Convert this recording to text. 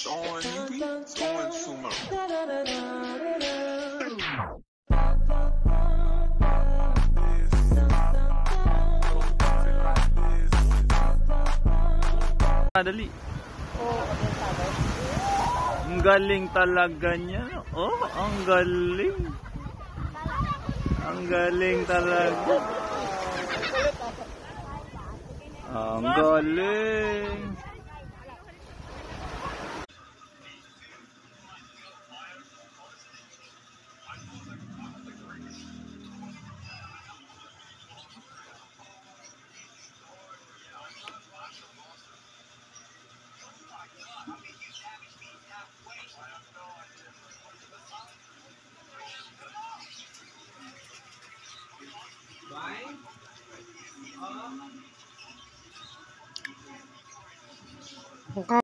Throwing sumo. Dali. Ang galing talaga niya. Oh, ang galing. Ang galing talaga. Ang galing. Bye.